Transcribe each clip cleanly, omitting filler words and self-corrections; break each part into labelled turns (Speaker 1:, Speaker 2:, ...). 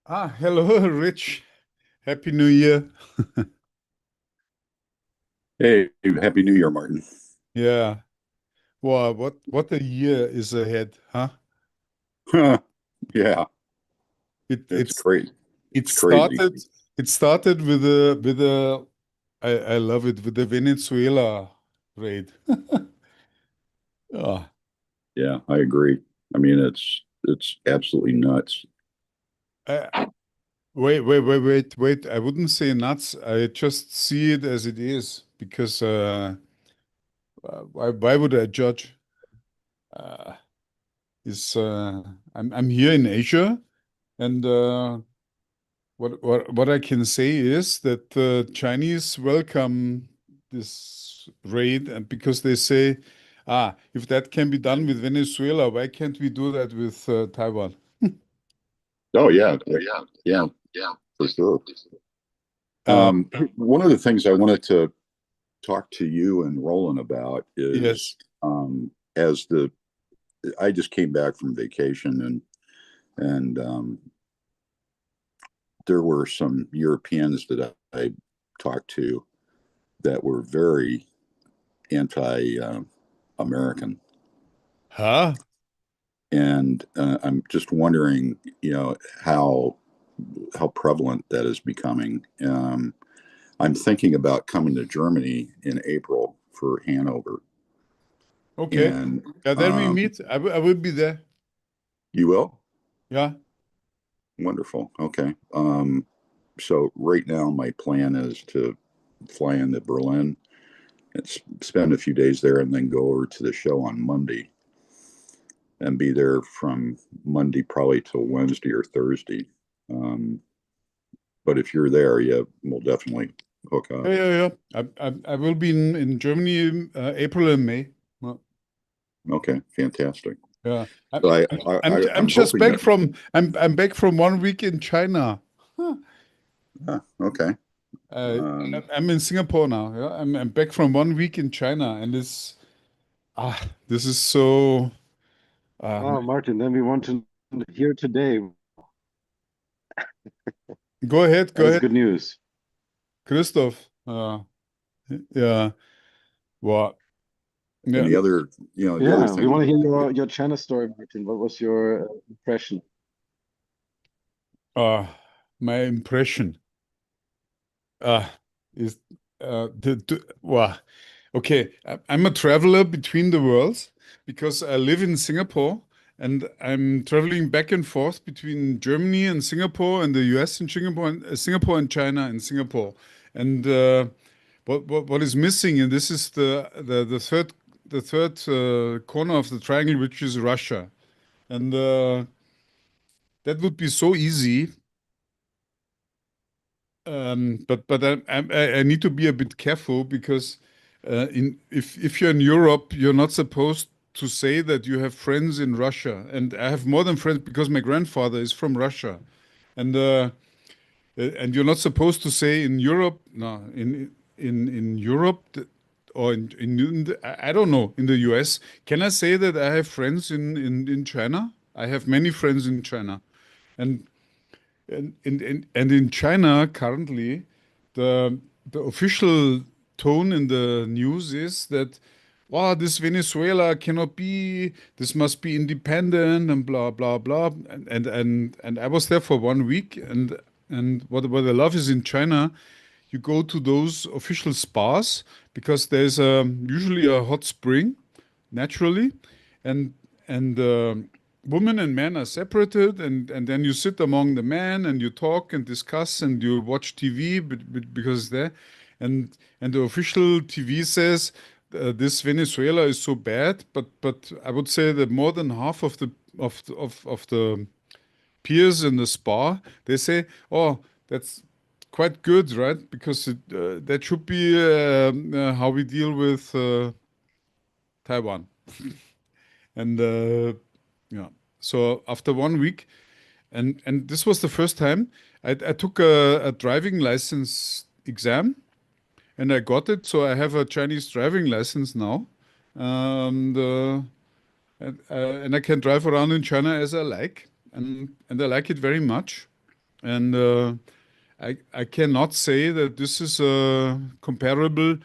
Speaker 1: Hello, Rich. Happy New Year.
Speaker 2: Hey, Happy New Year, Martin.
Speaker 1: Yeah. Wow, what a year is ahead, huh?
Speaker 2: Yeah,
Speaker 1: It
Speaker 2: it's
Speaker 1: it's
Speaker 2: great.
Speaker 1: it
Speaker 2: It's crazy.
Speaker 1: started it started with a I love it with the Venezuela raid. Ah,
Speaker 2: Yeah, I agree. I mean, it's absolutely nuts.
Speaker 1: I, wait. I wouldn't say nuts. I just see it as it is because why would I judge? Uh, is I'm here in Asia and what I can say is that the Chinese welcome this raid, and because they say, if that can be done with Venezuela, why can't we do that with Taiwan?
Speaker 2: Oh yeah, yeah, for sure.
Speaker 1: Uh,
Speaker 2: One of the things I wanted to talk to you and Roland about
Speaker 1: yes.
Speaker 2: is as the I just came back from vacation and there were some Europeans that I talked to that were very anti-American.
Speaker 1: Huh?
Speaker 2: And I'm just wondering, how prevalent that is becoming. I'm thinking about coming to Germany in April for Hanover,
Speaker 1: Okay.
Speaker 2: and
Speaker 1: Yeah, then we
Speaker 2: um,
Speaker 1: meet. I will be there.
Speaker 2: you will.
Speaker 1: Yeah.
Speaker 2: Wonderful. Okay. So right now, my plan is to fly into Berlin and spend a few days there, and then go over to the show on Monday, and be there from Monday probably till Wednesday or Thursday. Um, but if you're there, yeah, we'll definitely hook
Speaker 1: Yeah,
Speaker 2: up.
Speaker 1: yeah, yeah. I will be in Germany April and May. Well,
Speaker 2: Okay, fantastic.
Speaker 1: yeah.
Speaker 2: So
Speaker 1: I'm
Speaker 2: I'm
Speaker 1: just
Speaker 2: hoping
Speaker 1: back
Speaker 2: that.
Speaker 1: from I'm back from 1 week in China. Huh.
Speaker 2: Okay.
Speaker 1: Uh,
Speaker 2: Um,
Speaker 1: I'm in Singapore now. Yeah, I'm back from 1 week in China, and this is so.
Speaker 3: Oh, Martin, then we want to hear today.
Speaker 1: Go
Speaker 3: That is
Speaker 1: ahead,
Speaker 3: good news.
Speaker 1: Christoph. Yeah, well,
Speaker 2: and
Speaker 1: yeah.
Speaker 2: the other
Speaker 3: Yeah, we
Speaker 2: thing.
Speaker 3: want to hear your China story, Martin. What was your impression?
Speaker 1: Uh, my impression uh is well, okay. I'm a traveler between the worlds because I live in Singapore and I'm traveling back and forth between Germany and Singapore and the US and Singapore and China and Singapore. And what is missing, and this is the third corner of the triangle, which is Russia. And that would be so easy. But I need to be a bit careful because in if you're in Europe, you're not supposed to say that you have friends in Russia. And I have more than friends because my grandfather is from Russia. And and you're not supposed to say in Europe, no, in Europe or I don't know, in the US. Can I say that I have friends in China? I have many friends in China. And and in China currently, the official tone in the news is that, wow, this Venezuela cannot be, this must be independent and blah blah blah. And I was there for 1 week, and what I love is in China, you go to those official spas because there's usually a hot spring naturally, and and women and men are separated, and then you sit among the men and you talk and discuss and you watch TV, because it's there, and the official TV says this Venezuela is so bad, but I would say that more than half of the peers in the spa, they say, oh, that's quite good, right? Because that should be how we deal with Taiwan. And yeah, so after 1 week, and this was the first time I took a driving license exam and I got it. So I have a Chinese driving license now, and and I can drive around in China as I like, and I like it very much. and I cannot say that this is comparable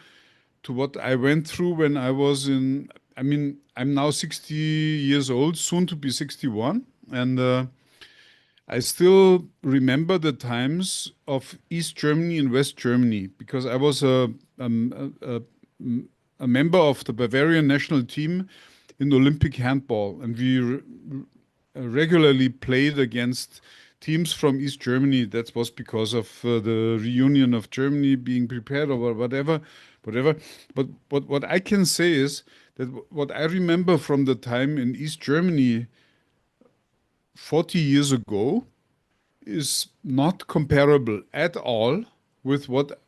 Speaker 1: to what I went through when I was in. I mean, I'm now 60 years old, soon to be 61, and I still remember the times of East Germany and West Germany because I was a member of the Bavarian national team in Olympic handball, and we regularly played against teams from East Germany. That was because of the reunion of Germany being prepared or whatever, whatever. But what I can say is that what I remember from the time in East Germany 40 years ago is not comparable at all with what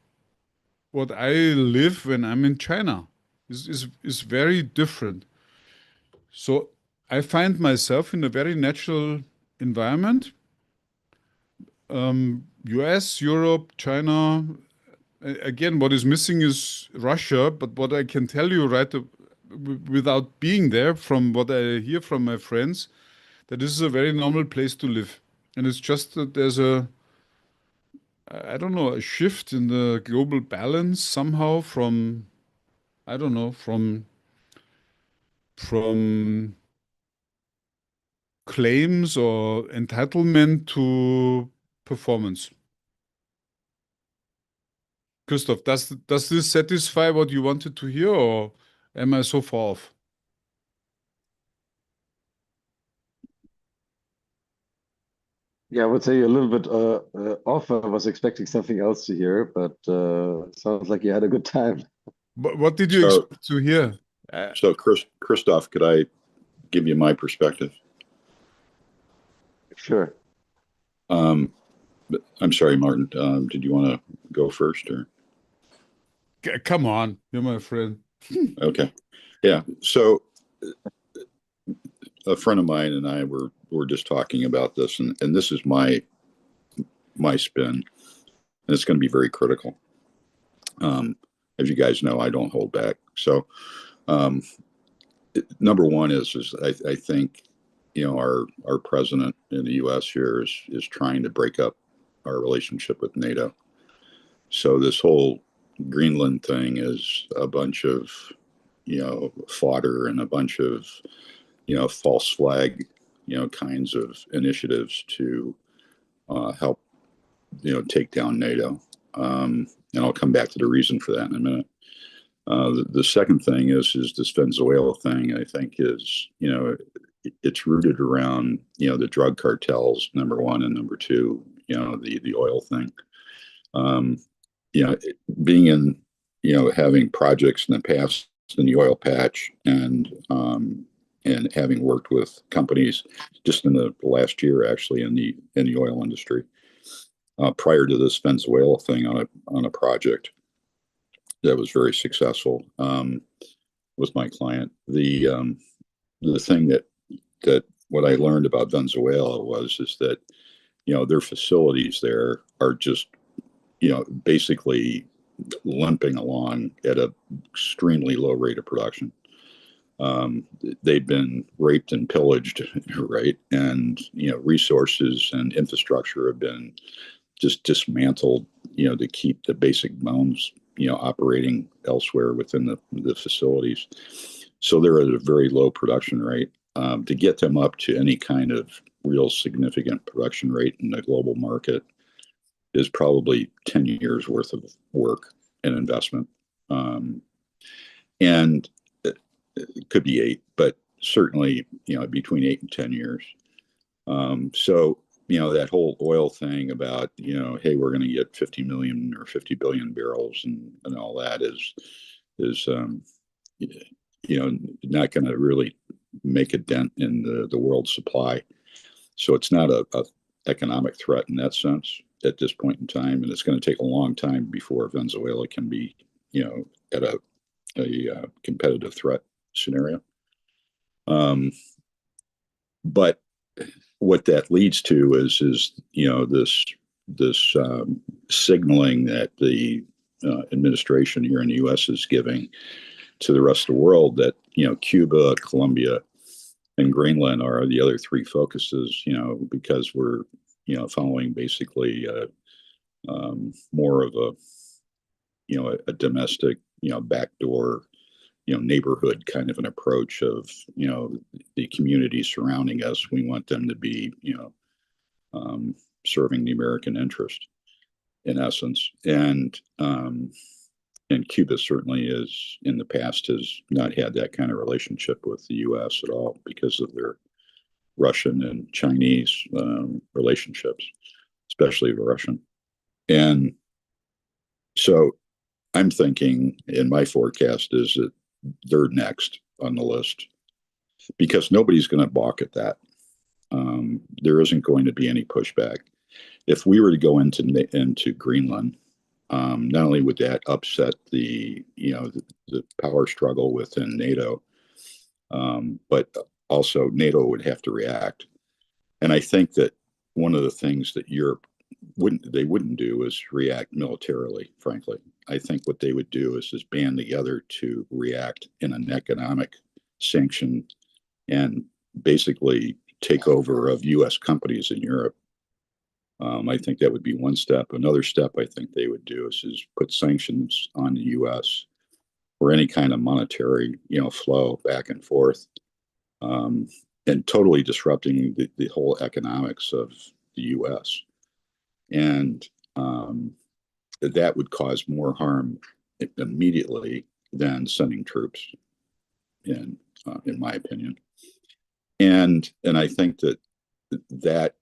Speaker 1: I live when I'm in China. Is very different. So I find myself in a very natural environment. US, Europe, China. Again, what is missing is Russia. But what I can tell you without being there, from what I hear from my friends, that this is a very normal place to live. And it's just that there's I don't know, a shift in the global balance somehow from, I don't know, from claims or entitlement to performance. Christoph, does this satisfy what you wanted to hear, or am I so far off?
Speaker 3: Yeah, I would say you're a little bit off. I was expecting something else to hear, but sounds like you had a good time.
Speaker 1: But what did you
Speaker 2: So,
Speaker 1: expect to hear?
Speaker 2: so Christoph, could I give you my perspective?
Speaker 3: Sure.
Speaker 2: I'm sorry, Martin. Did you want to go first, or?
Speaker 1: Come on, you're my friend.
Speaker 2: Okay. Yeah. So a friend of mine and I were just talking about this, and this is my spin, and it's going to be very critical. As you guys know, I don't hold back. So, number one is I think, you know, our president in the U.S. here is trying to break up our relationship with NATO. So this whole Greenland thing is a bunch of, you know, fodder and a bunch of, you know, false flag, you know, kinds of initiatives to help, you know, take down NATO. And I'll come back to the reason for that in a minute. The second thing is this Venezuela thing. I think is, you know, it's rooted around, you know, the drug cartels, number one, and number two, you know, the oil thing. You know, being in, you know, having projects in the past in the oil patch, and having worked with companies just in the last year, actually, in the oil industry, prior to this Venezuela thing on a project that was very successful with my client. The thing that what I learned about Venezuela is that, you know, their facilities there are just, you know, basically limping along at an extremely low rate of production. They've been raped and pillaged, right? And, you know, resources and infrastructure have been just dismantled, you know, to keep the basic bones, you know, operating elsewhere within the facilities. So they're at a very low production rate. To get them up to any kind of real significant production rate in the global market is probably 10 years worth of work and investment. And it could be 8, but certainly, you know, between 8 and 10 years. So, you know, that whole oil thing about, you know, hey, we're going to get 50 million or 50 billion barrels and all that is you know, not going to really make a dent in the world supply. So it's not a economic threat in that sense at this point in time, and it's going to take a long time before Venezuela can be, you know, at a competitive threat scenario. But what that leads to is you know, this signaling that the administration here in the U.S. is giving to the rest of the world that, you know, Cuba, Colombia, and Greenland are the other 3 focuses, you know, because we're, following basically more of a domestic, backdoor, neighborhood kind of an approach of, the community surrounding us. We want them to be, serving the American interest in essence. And Cuba certainly is, in the past, has not had that kind of relationship with the U.S. at all because of their Russian and Chinese relationships, especially the Russian. And so I'm thinking, in my forecast, is that they're next on the list because nobody's going to balk at that. There isn't going to be any pushback. If we were to go into Greenland, not only would that upset the power struggle within NATO, but also NATO would have to react. And I think that one of the things that Europe wouldn't do is react militarily, frankly. I think what they would do is band together to react in an economic sanction and basically take over of U.S. companies in Europe. I think that would be one step. Another step I think they would do is put sanctions on the U.S. for any kind of monetary, flow back and forth, and totally disrupting the whole economics of the U.S. And that would cause more harm immediately than sending troops, in my opinion. And I think that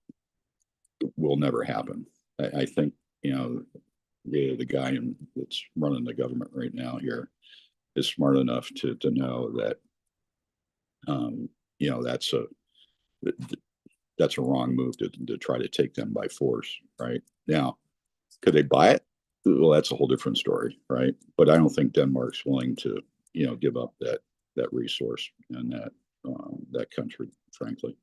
Speaker 2: will never happen. I think the guy that's running the government right now here is smart enough to know that that's a wrong move to try to take them by force. Right now, could they buy it? Well, that's a whole different story, right? But I don't think Denmark's willing to give up that resource and that country, frankly.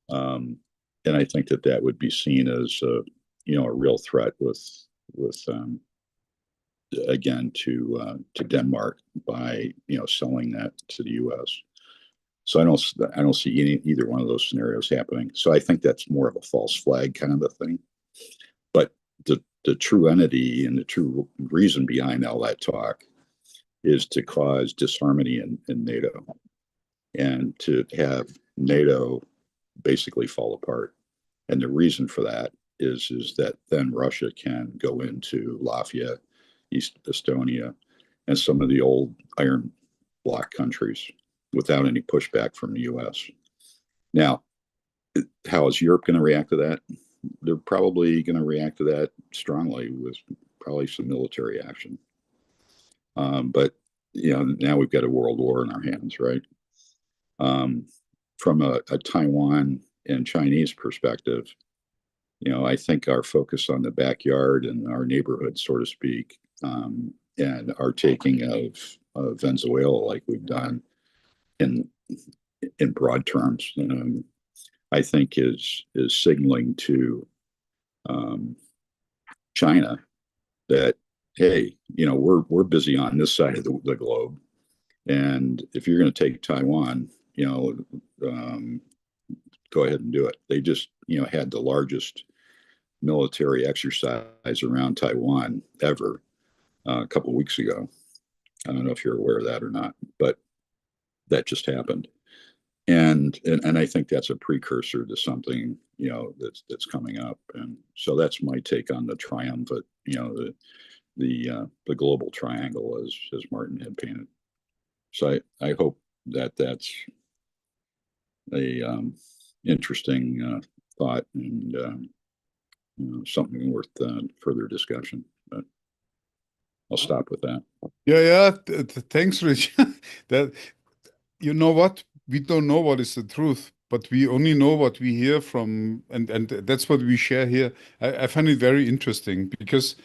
Speaker 2: And I think that would be seen as a real threat with again to Denmark by selling that to the U.S. So I don't see either one of those scenarios happening. So I think that's more of a false flag kind of a thing. But the true entity and the true reason behind all that talk is to cause disharmony in NATO and to have NATO basically fall apart. And the reason for that is that then Russia can go into Latvia, East Estonia, and some of the old Iron Bloc countries without any pushback from the U.S. Now, how is Europe going to react to that? They're probably going to react to that strongly with probably some military action. But now we've got a world war in our hands, right? From a Taiwan and Chinese perspective, I think our focus on the backyard and our neighborhood, so to speak, and our taking of Venezuela like we've done in broad terms, I think is signaling to China that, hey, we're busy on this side of the globe, and if you're going to take Taiwan, go ahead and do it. They just had the largest military exercise around Taiwan ever a couple of weeks ago. I don't know if you're aware of that or not, but that just happened. And I think that's a precursor to something that's coming up. And so that's my take on the triumvirate, the global triangle as Martin had painted. So I hope that's a interesting thought and something worth further discussion. But I'll stop with that.
Speaker 1: Yeah. Thanks, Rich. That you know what? We don't know what is the truth, but we only know what we hear from, and that's what we share here. I find it very interesting because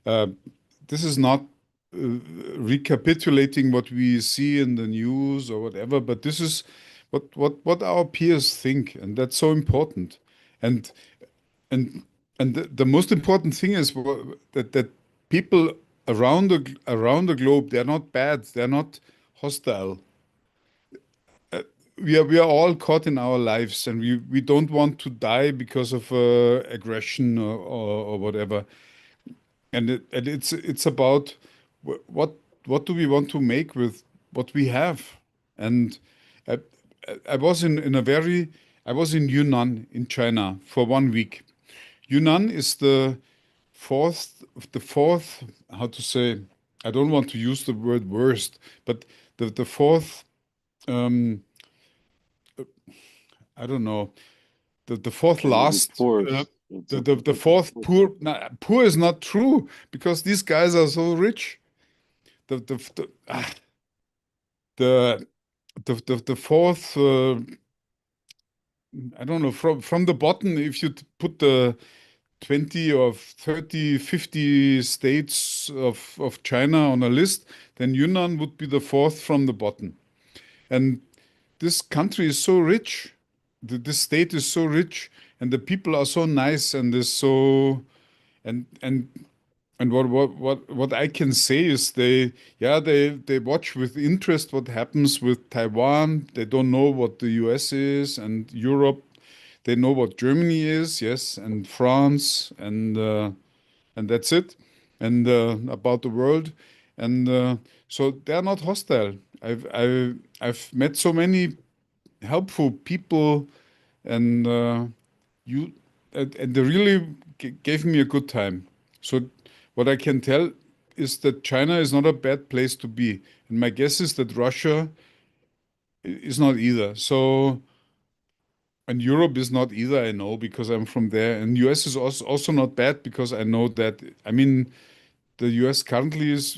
Speaker 1: this is not recapitulating what we see in the news or whatever, but this is what our peers think, and that's so important. And the most important thing is that people around the globe, they're not bad, they're not hostile. we are all caught in our lives, and we don't want to die because of aggression or whatever. And it's about what do we want to make with what we have. And I, I was I was in Yunnan in China for 1 week. Yunnan is the fourth, how to say, I don't want to use the word worst, but the fourth, um, I don't know, the fourth
Speaker 3: Maybe
Speaker 1: last,
Speaker 3: poor. It's
Speaker 1: the fourth poor. Poor is not true because these guys are so rich. The the the ah, the, the fourth. I don't know, from the bottom. If you put the 20 or 30, 50 states of China on a list, then Yunnan would be the fourth from the bottom. And this country is so rich. This state is so rich, and the people are so nice, and is so and and and what I can say is they watch with interest what happens with Taiwan. They don't know what the US is and Europe. They know what Germany is, yes, and France, and that's it, and about the world, and so they're not hostile. I've met so many helpful people, and you and they really gave me a good time. So what I can tell is that China is not a bad place to be, and my guess is that Russia is not either. So and Europe is not either. I know because I'm from there, and US is also not bad because I know that. I mean, the US currently is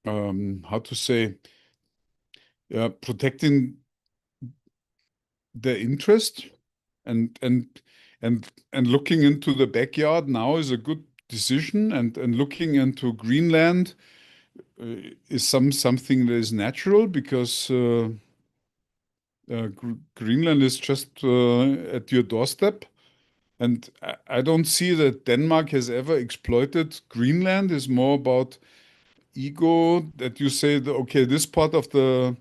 Speaker 1: how to say protecting their interest and and looking into the backyard now is a good decision, and looking into Greenland is something that is natural because Greenland is just at your doorstep. And I don't see that Denmark has ever exploited Greenland. It's more about ego that you say that, okay, this part of the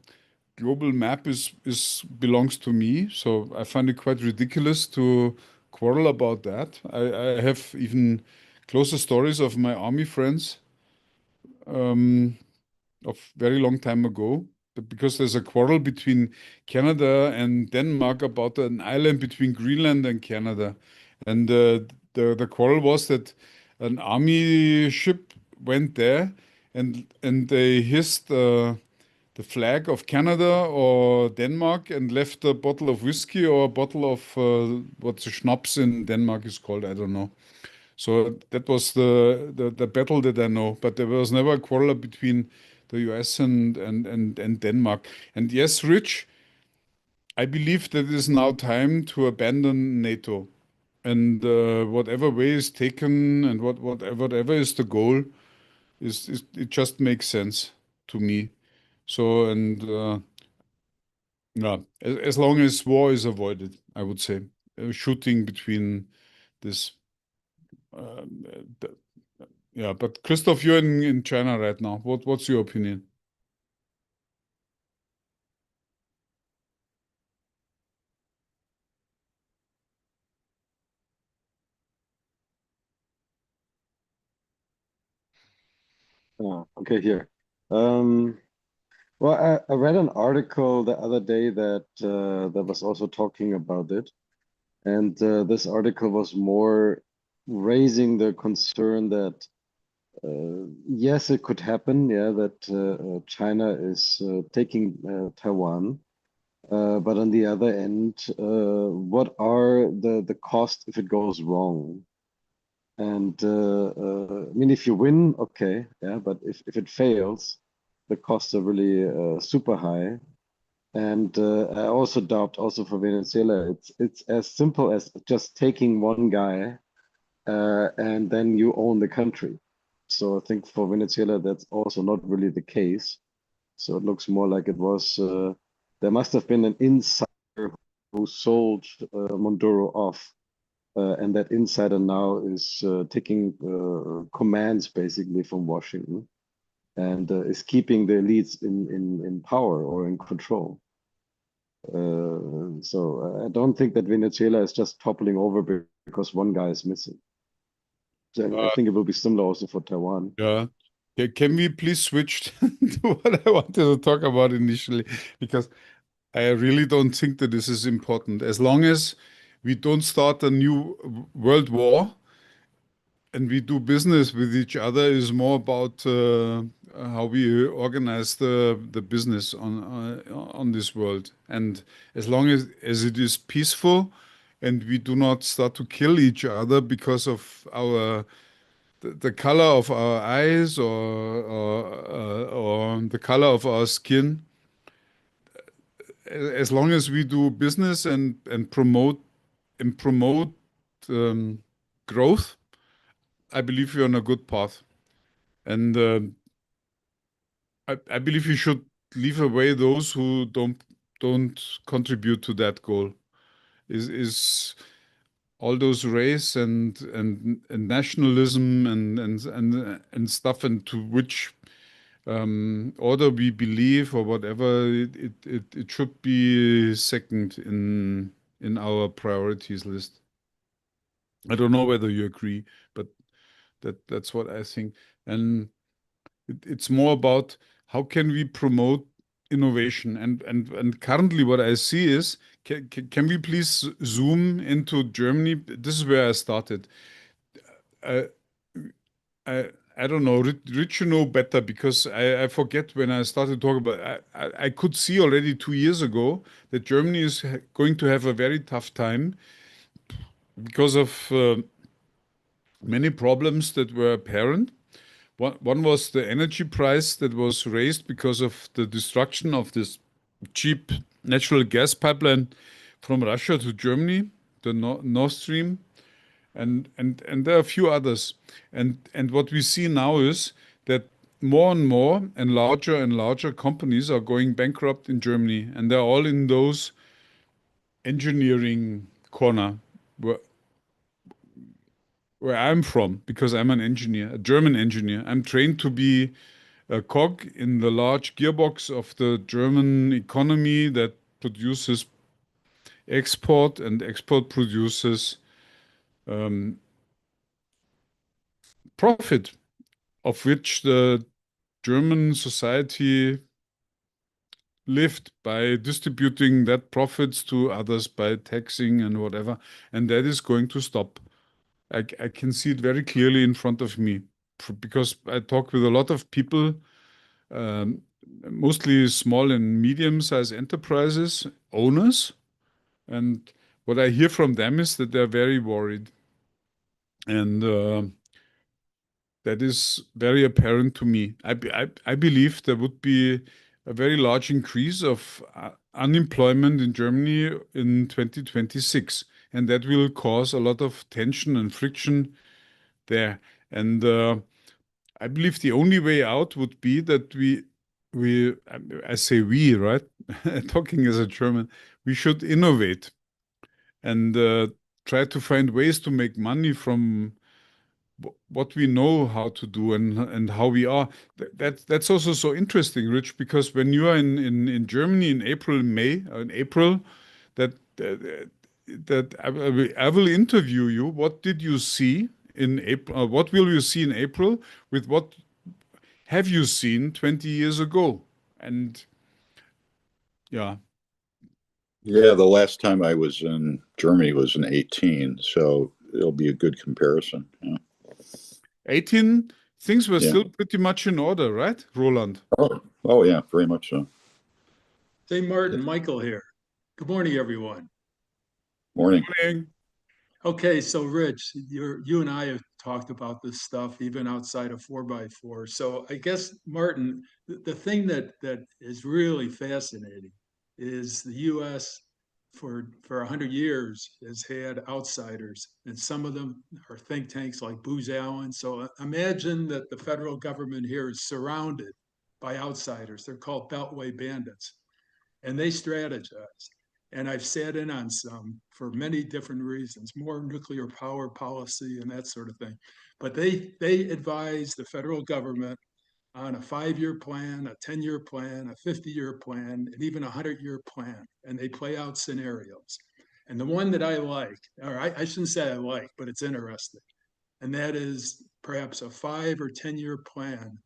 Speaker 1: global map is belongs to me. So I find it quite ridiculous to quarrel about that. I have even closer stories of my army friends of very long time ago, but because there's a quarrel between Canada and Denmark about an island between Greenland and Canada, and the quarrel was that an army ship went there, and they hissed the flag of Canada or Denmark and left a bottle of whiskey or a bottle of what the schnapps in Denmark is called. I don't know. So that was the battle that I know, but there was never a quarrel between the US and Denmark. And yes, Rich, I believe that it is now time to abandon NATO. And whatever way is taken and whatever is the goal, is it just makes sense to me. So and yeah, as long as war is avoided, I would say shooting between this. Uh, yeah, but Christoph, you're in China right now. What's your opinion?
Speaker 3: Okay, here. Um, well, I read an article the other day that was also talking about it, and this article was more raising the concern that yes, it could happen, yeah, that China is taking Taiwan, but on the other end, what are the costs if it goes wrong? And I mean, if you win, okay, yeah, but if it fails, the costs are really super high. And I also doubt also for Venezuela, it's as simple as just taking one guy and then you own the country. So I think for Venezuela, that's also not really the case. So it looks more like it was there must have been an insider who sold Monduro off and that insider now is taking commands basically from Washington. and is keeping the elites in power or in control. So I don't think that Venezuela is just toppling over because one guy is missing. So I think it will be similar also for Taiwan.
Speaker 1: Yeah. Can we please switch to what I wanted to talk about initially? Because I really don't think that this is important. As long as we don't start a new world war and we do business with each other, is more about how we organize the business on this world. And as long as it is peaceful and we do not start to kill each other because of the color of our eyes or the color of our skin, as long as we do business and promote growth, I believe we're on a good path. And I believe we should leave away those who don't contribute to that goal. Is all those race and nationalism and stuff, and to which order we believe or whatever, it should be second in our priorities list. I don't know whether you agree, but that's what I think. And it's more about how can we promote innovation. And currently what I see is, can we please zoom into Germany? This is where I started. I don't know, Rich, you know better, because I forget when I started talking about. I could see already 2 years ago that Germany is going to have a very tough time because of many problems that were apparent. One was the energy price that was raised because of the destruction of this cheap natural gas pipeline from Russia to Germany, the Nord Stream. And there are a few others. And what we see now is that more and larger companies are going bankrupt in Germany, and they're all in those engineering corner where I'm from, because I'm an engineer, a German engineer. I'm trained to be a cog in the large gearbox of the German economy that produces export, and export produces profit, of which the German society lived by distributing that profits to others by taxing and whatever. And that is going to stop. I can see it very clearly in front of me, because I talk with a lot of people, mostly small and medium-sized enterprises, owners. And what I hear from them is that they're very worried. And that is very apparent to me. I believe there would be a very large increase of unemployment in Germany in 2026, and that will cause a lot of tension and friction there. And I believe the only way out would be that I say we, right? Talking as a German, we should innovate and try to find ways to make money from what we know how to do and how we are. That's also so interesting, Rich, because when you are in Germany in April, that I will interview you. What did you see in April? What will you see in April with what have you seen 20 years ago? And yeah.
Speaker 2: Yeah, the last time I was in Germany was in 18, so it'll be a good comparison. Yeah.
Speaker 1: 18, things were
Speaker 2: Yeah.
Speaker 1: still pretty much in order, right, Roland?
Speaker 2: Oh yeah, very much so.
Speaker 4: Hey, Martin, Michael here. Good morning, everyone.
Speaker 2: Morning.
Speaker 1: Morning.
Speaker 4: Okay, so Rich, you and I have talked about this stuff even outside of 4x4. So I guess, Martin, the thing that is really fascinating is the U.S. for 100 years has had outsiders, and some of them are think tanks like Booz Allen. So imagine that the federal government here is surrounded by outsiders. They're called Beltway bandits, and they strategize. And I've sat in on some for many different reasons, more nuclear power policy and that sort of thing. But they advise the federal government on a 5-year plan, a 10-year plan, a 50-year plan, and even a 100-year plan, and they play out scenarios. And the one that I like, or I shouldn't say I like, but it's interesting, and that is perhaps a 5 or 10-year plan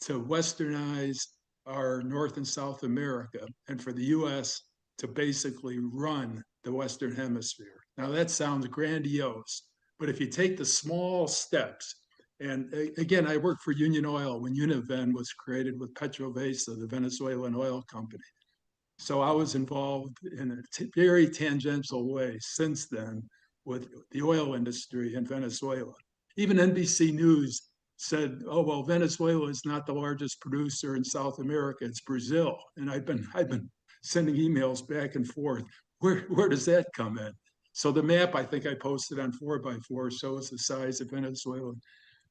Speaker 4: to westernize our North and South America, and for the US to basically run the Western Hemisphere. Now that sounds grandiose, but if you take the small steps, and again, I worked for Union Oil when Univen was created with PetroVesa, the Venezuelan oil company. So I was involved in a very tangential way since then with the oil industry in Venezuela. Even NBC News said, "Oh well, Venezuela is not the largest producer in South America; it's Brazil." And I've been sending emails back and forth. Where does that come in? So the map I think I posted on 4x4 shows the size of Venezuela.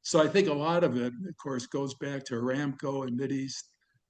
Speaker 4: So I think a lot of it, of course, goes back to Aramco and Mideast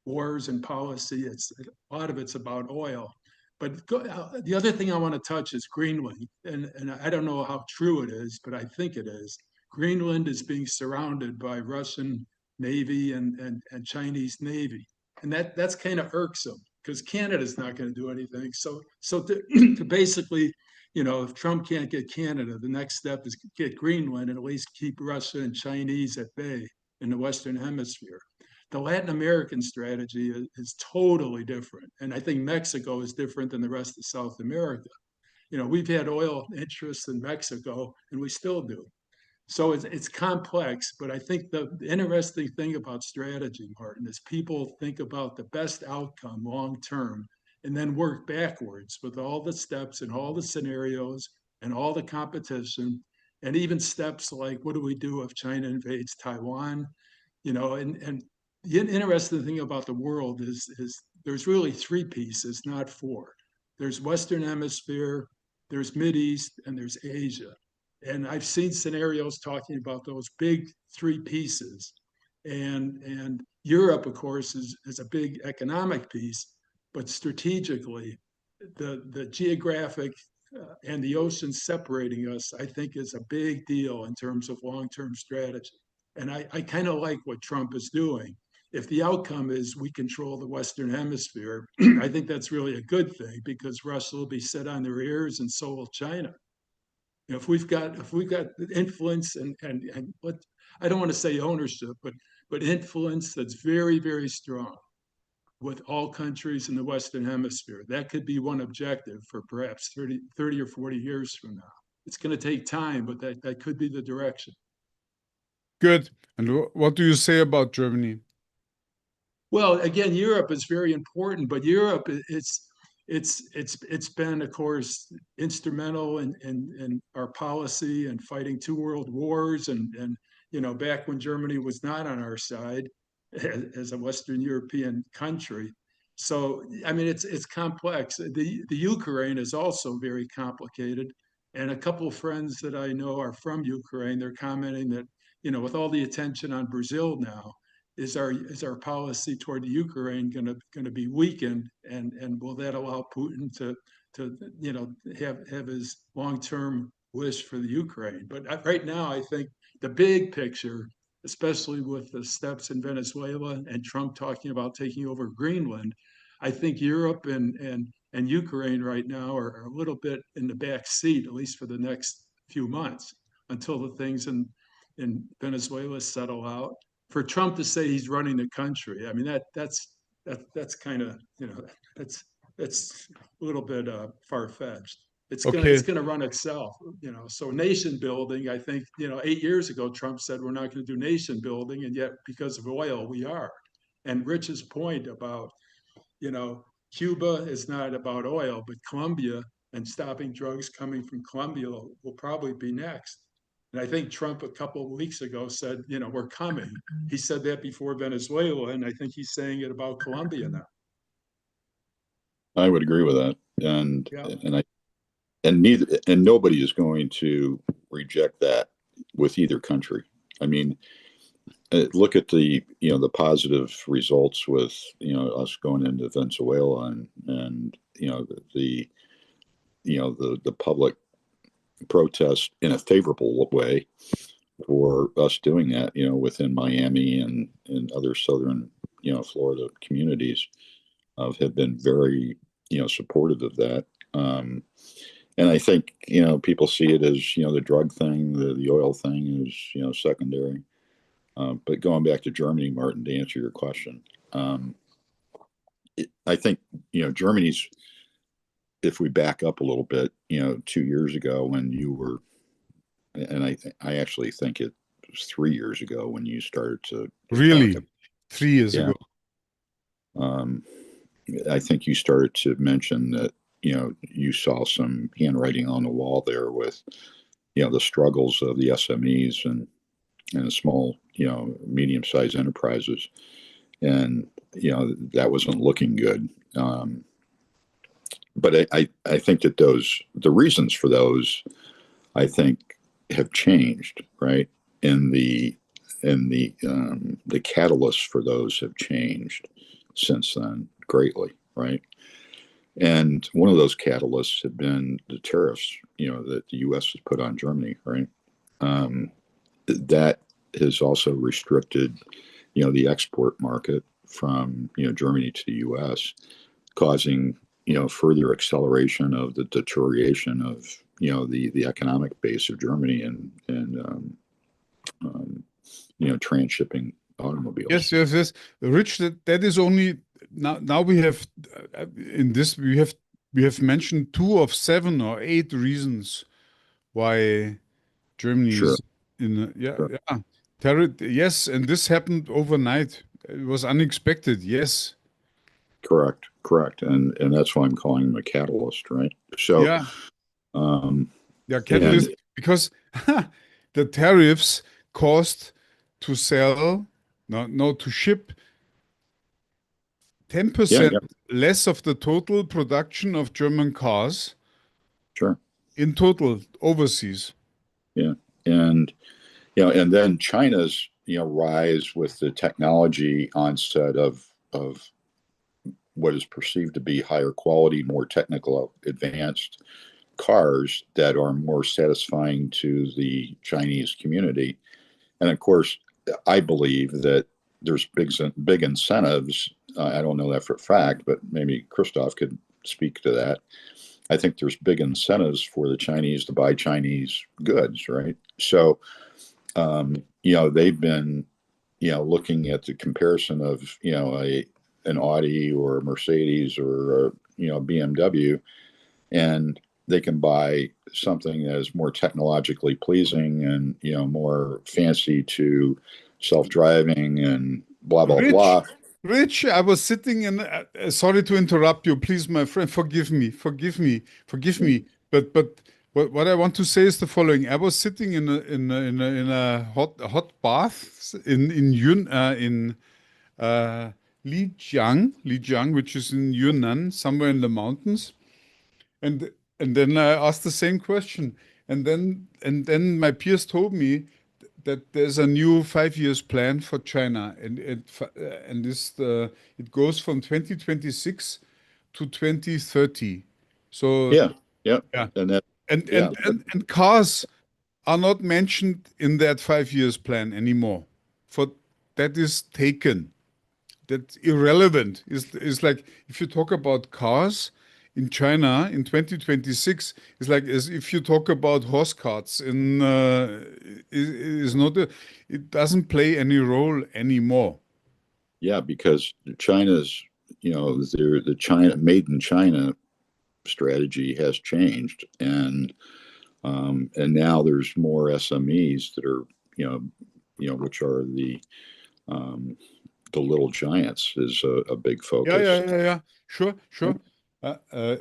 Speaker 4: wars and policy. It's a lot of it's about oil. But the other thing I want to touch is Greenland, and I don't know how true it is, but I think it is. Greenland is being surrounded by Russian Navy and Chinese Navy. And that's kind of irksome because Canada's not going to do anything. So to basically, if Trump can't get Canada, the next step is get Greenland and at least keep Russia and Chinese at bay in the Western Hemisphere. The Latin American strategy is totally different. And I think Mexico is different than the rest of South America. We've had oil interests in Mexico, and we still do. So it's complex, but I think the interesting thing about strategy, Martin, is people think about the best outcome long term and then work backwards with all the steps and all the scenarios and all the competition, and even steps like, what do we do if China invades Taiwan? And the interesting thing about the world is there's really 3 pieces, not 4. There's Western Hemisphere, there's Mideast, and there's Asia. And I've seen scenarios talking about those big 3 pieces. And Europe, of course, is a big economic piece, but strategically, the geographic and the ocean separating us, I think, is a big deal in terms of long-term strategy. And I kind of like what Trump is doing. If the outcome is we control the Western Hemisphere, I think that's really a good thing because Russia will be set on their ears and so will China. If we've got influence and what I don't want to say ownership, but influence that's very, very strong with all countries in the Western Hemisphere, that could be one objective for perhaps 30 or 40 years from now. It's going to take time, but that could be the direction.
Speaker 1: Good. And what do you say about Germany?
Speaker 4: Well, again, Europe is very important, but Europe, it's been, of course, instrumental in our policy and fighting 2 world wars, and back when Germany was not on our side as a Western European country. So I mean, it's complex. The Ukraine is also very complicated, and a couple of friends that I know are from Ukraine. They're commenting that with all the attention on Brazil now, is our policy toward the Ukraine going to be weakened, and will that allow Putin to have his long-term wish for the Ukraine? But right now, I think the big picture, especially with the steps in Venezuela and Trump talking about taking over Greenland, I think Europe and Ukraine right now are a little bit in the back seat, at least for the next few months, until the things in Venezuela settle out. For Trump to say he's running the country, I mean that's kind of that's a little bit far-fetched. It's gonna run itself, So nation building, I think 8 years ago Trump said we're not going to do nation building, and yet because of oil we are. And Rich's point about Cuba is not about oil, but Colombia and stopping drugs coming from Colombia will probably be next. And I think Trump a couple of weeks ago said, we're coming. He said that before Venezuela, and I think he's saying it about Colombia now.
Speaker 2: I would agree with that, and
Speaker 4: Yeah.
Speaker 2: and nobody is going to reject that with either country. I mean, look at the the positive results with us going into Venezuela and the public protest in a favorable way for us doing that, within Miami and other southern, Florida communities have been very, supportive of that. And I think, people see it as, the drug thing, the oil thing is, secondary. But going back to Germany, Martin, to answer your question, I think, Germany's, if we back up a little bit, 2 years ago when you were, and I actually think it was 3 years ago when you started to
Speaker 1: Really?
Speaker 2: talk.
Speaker 1: 3 years
Speaker 2: Yeah.
Speaker 1: ago.
Speaker 2: I think you started to mention that, you saw some handwriting on the wall there with, the struggles of the SMEs and the small, medium-sized enterprises. And, that wasn't looking good. But I think that the reasons for those, I think, have changed, right? And the catalysts for those have changed since then greatly, right? And one of those catalysts have been the tariffs, that the U.S. has put on Germany, right? That has also restricted, the export market from, Germany to the U.S., causing, further acceleration of the deterioration of, the economic base of Germany and transshipping automobiles.
Speaker 1: Yes. Rich, that is only now we have in this we have mentioned 2 of 7 or 8 reasons why Germany
Speaker 2: Sure.
Speaker 1: is in
Speaker 2: Sure.
Speaker 1: yes, and this happened overnight. It was unexpected. Yes.
Speaker 2: Correct. And that's why I'm calling them a catalyst, right? So,
Speaker 1: Yeah.
Speaker 2: um,
Speaker 1: Catalyst, because the tariffs cost to sell, no, to ship 10%
Speaker 2: yeah,
Speaker 1: less of the total production of German cars
Speaker 2: sure.
Speaker 1: in total overseas.
Speaker 2: Yeah. And, and then China's, rise with the technology onset of what is perceived to be higher quality, more technical, advanced cars that are more satisfying to the Chinese community. And of course, I believe that there's big incentives. I don't know that for a fact, but maybe Christoph could speak to that. I think there's big incentives for the Chinese to buy Chinese goods, right? So, they've been, looking at the comparison of, an Audi or a Mercedes or, BMW, and they can buy something that is more technologically pleasing and, more fancy to self-driving and blah, blah, blah.
Speaker 1: Rich, I was sitting in. Sorry to interrupt you, please, my friend. Forgive me. But what I want to say is the following: I was sitting in a hot bath in Lijiang, which is in Yunnan, somewhere in the mountains, and then I asked the same question, and then my peers told me that there's a new 5 years plan for China, and it goes from 2026 to 2030. So
Speaker 2: Yeah.
Speaker 1: yeah,
Speaker 2: And that,
Speaker 1: and cars are not mentioned in that 5 years plan anymore. For that is taken. That's irrelevant. Is like if you talk about cars in China in 2026, it's like as if you talk about horse carts in is not it doesn't play any role anymore.
Speaker 2: yeah, because China's, the China made in China strategy has changed, and now there's more SMEs that are, which are the little giants is a big focus.
Speaker 1: Yeah. Sure. Uh, uh,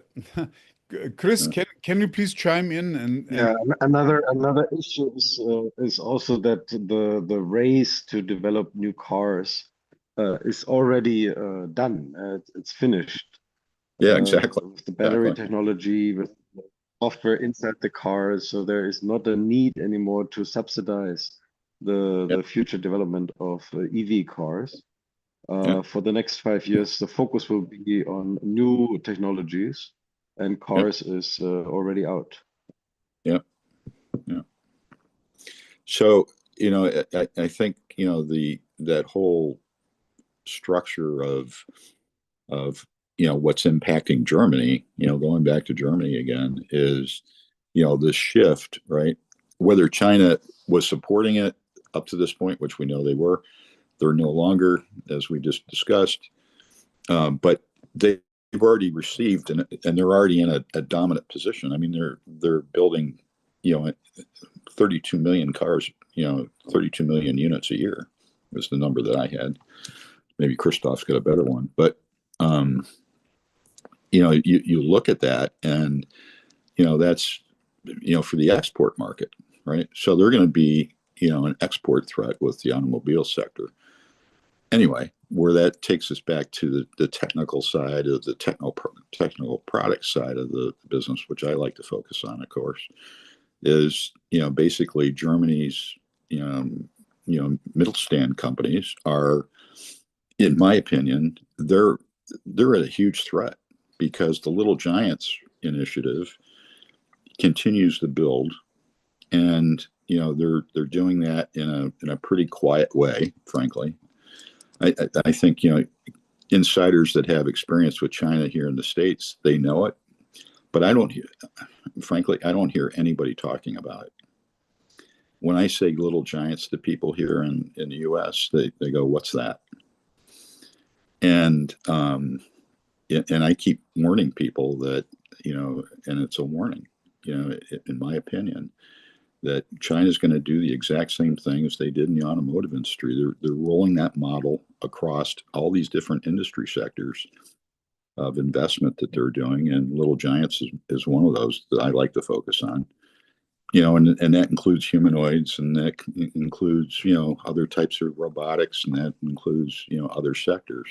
Speaker 1: Chris, can you please chime in and
Speaker 3: Yeah, another issue is also that the race to develop new cars is already done. It's finished.
Speaker 2: Yeah, exactly.
Speaker 3: With the battery
Speaker 2: Exactly.
Speaker 3: technology, with the software inside the cars, so there is not a need anymore to subsidize the future development of EV cars. For the next 5 years, the focus will be on new technologies, and cars is already out.
Speaker 2: Yeah. So, I think, that whole structure of what's impacting Germany, going back to Germany again, is, this shift, right? Whether China was supporting it up to this point, which we know they were, they're no longer, as we just discussed. But they've already received, and they're already in a dominant position. I mean, they're building, 32 million cars, 32 million units a year was the number that I had. Maybe Christoph's got a better one, but you look at that, and that's for the export market, right? So they're going to be an export threat with the automobile sector. Anyway, where that takes us back to the technical side of the technical product side of the business, which I like to focus on, of course, is basically Germany's Mittelstand companies are, in my opinion, they're at a huge threat, because the Little Giants initiative continues to build, and they're doing that in a pretty quiet way, frankly. I think insiders that have experience with China here in the States, they know it, but I don't hear anybody talking about it. When I say Little Giants to people here in the U.S., they go, "What's that?" And I keep warning people that, and it's a warning, in my opinion, that China's going to do the exact same thing as they did in the automotive industry. They're rolling that model across all these different industry sectors of investment that they're doing, and Little Giants is one of those that I like to focus on. And that includes humanoids, and that includes other types of robotics, and that includes other sectors.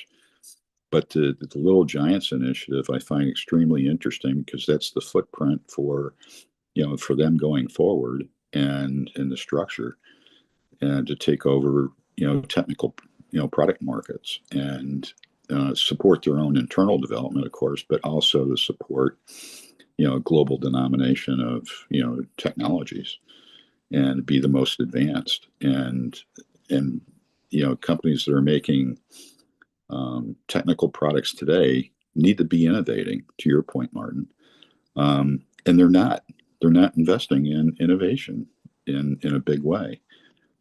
Speaker 2: But the Little Giants initiative I find extremely interesting, because that's the footprint for them going forward, and in the structure, and to take over technical product markets, and support their own internal development, of course, but also to support global denomination of technologies, and be the most advanced, and companies that are making technical products today need to be innovating, to your point, Martin. And they're not investing in innovation in a big way,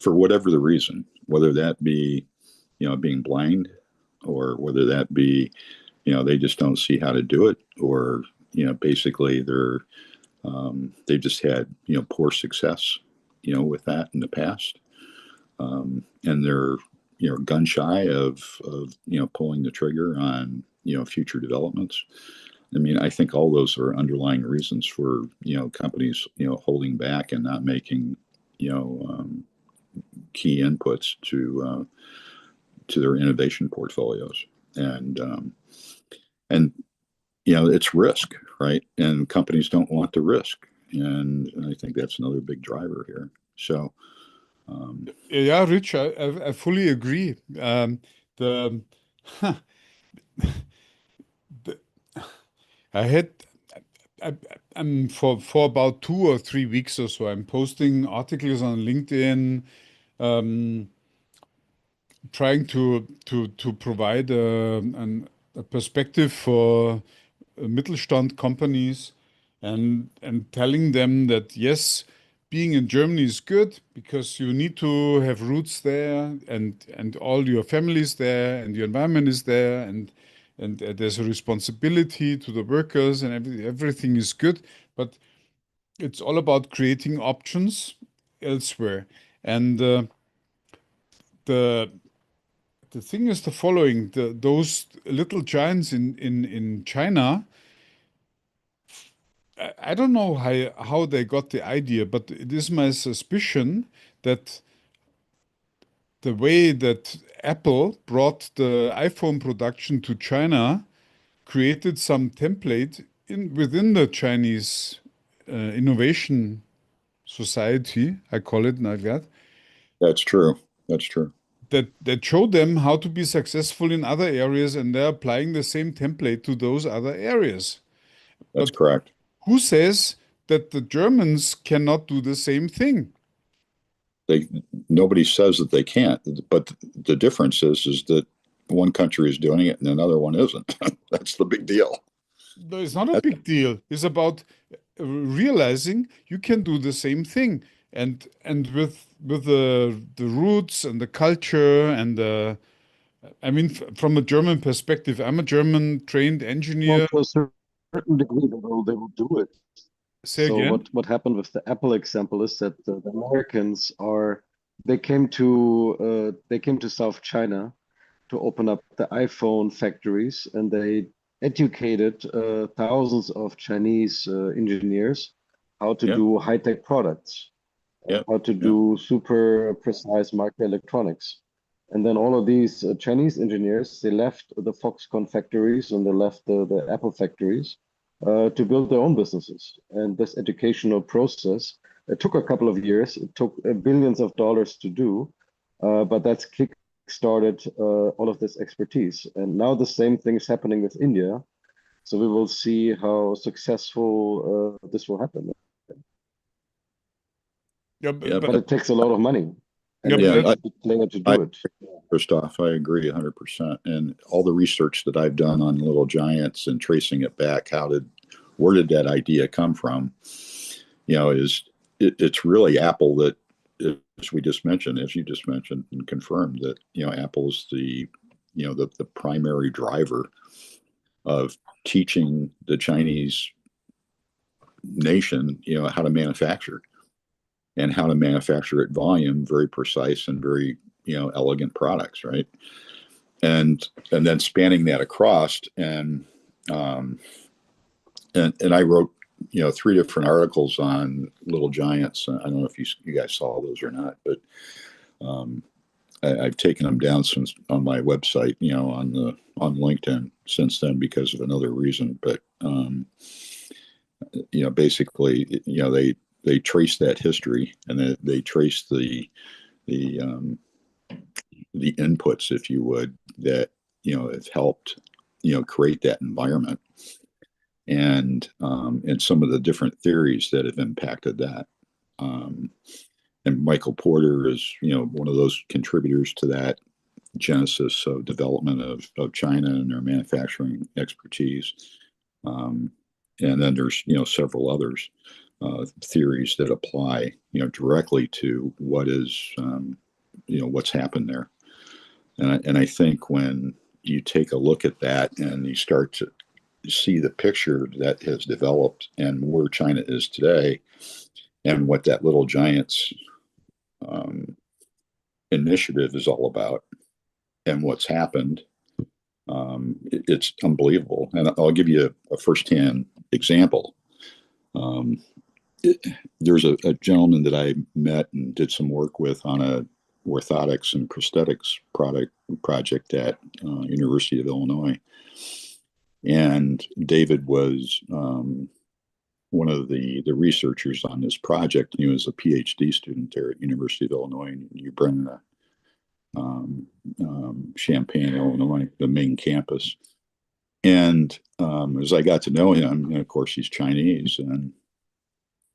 Speaker 2: for whatever the reason, whether that be being blind, or whether that be they just don't see how to do it, or basically they've just had poor success with that in the past, and they're gun shy of pulling the trigger on future developments. I mean, I think all those are underlying reasons for companies holding back and not making key inputs to their innovation portfolios, and it's risk, right? And companies don't want the risk, and I think that's another big driver here. So.
Speaker 1: Yeah, Rich, I fully agree. The I'm for about 2 or 3 weeks or so, I'm posting articles on LinkedIn, trying to provide a perspective for Mittelstand companies, and telling them that yes, being in Germany is good, because you need to have roots there, and all your families there, and your environment is there, and there's a responsibility to the workers, and everything is good, but it's all about creating options elsewhere. And the thing is the following: those Little Giants in China, I don't know how they got the idea, but it is my suspicion that the way that Apple brought the iPhone production to China created some template within the Chinese innovation society, I call it like that.
Speaker 2: That's true. That's true.
Speaker 1: That showed them how to be successful in other areas, and they're applying the same template to those other areas.
Speaker 2: That's
Speaker 1: But
Speaker 2: correct.
Speaker 1: who says that the Germans cannot do the same thing?
Speaker 2: nobody says that they can't, but the difference is that one country is doing it and another one isn't. That's the big deal.
Speaker 1: No, it's not a big deal. It's about realizing you can do the same thing, and with the roots and the culture and the, I mean, from a German perspective, I'm a German trained
Speaker 3: Well,
Speaker 1: engineer.
Speaker 3: to a certain degree, they will do it.
Speaker 1: Say
Speaker 3: So
Speaker 1: again.
Speaker 3: what happened with the Apple example is that the Americans they came to South China to open up the iPhone factories, and they educated thousands of Chinese engineers how to
Speaker 2: Yeah,
Speaker 3: do high-tech products,
Speaker 2: yeah,
Speaker 3: how to
Speaker 2: yeah,
Speaker 3: do super precise microelectronics. And then all of these Chinese engineers, they left the Foxconn factories and they left the Apple factories to build their own businesses. And this educational process, it took a couple of years. It took billions of dollars to do, but that's kick-started all of this expertise. And now the same thing is happening with India. So we will see how successful this will happen.
Speaker 1: Yeah,
Speaker 2: yeah.
Speaker 3: But it takes a lot of money,
Speaker 1: yeah,
Speaker 3: and it
Speaker 1: but
Speaker 2: Yeah,
Speaker 3: takes
Speaker 1: that,
Speaker 3: a big player to
Speaker 2: I
Speaker 3: do it.
Speaker 2: Christoph, I agree 100%. And all the research that I've done on Little Giants and tracing it back, where did that idea come from? It's really Apple that, as we just mentioned, as you just mentioned and confirmed that, Apple's the primary driver of teaching the Chinese nation, how to manufacture and how to manufacture at volume, very precise and very, elegant products, right? And then spanning that across, um, and I wrote, 3 different articles on Little Giants. I don't know if you guys saw those or not, but um, I've taken them down since on my website, on LinkedIn since then because of another reason. But basically, they trace that history and they trace the the inputs, if you would, that have helped create that environment, and some of the different theories that have impacted that. Um, and Michael Porter is one of those contributors to that genesis of development of China and their manufacturing expertise. And then there's several others theories that apply directly to what's happened there. And I think when you take a look at that and you start to see the picture that has developed and where China is today and what that Little Giants initiative is all about and what's happened, it's unbelievable. And I'll give you a firsthand example. There's a gentleman that I met and did some work with on a orthotics and prosthetics project at University of Illinois. And David was one of the researchers on this project. He was a PhD student there at University of Illinois in New Brenna, Champaign, Illinois, the main campus. And as I got to know him, and of course he's Chinese, and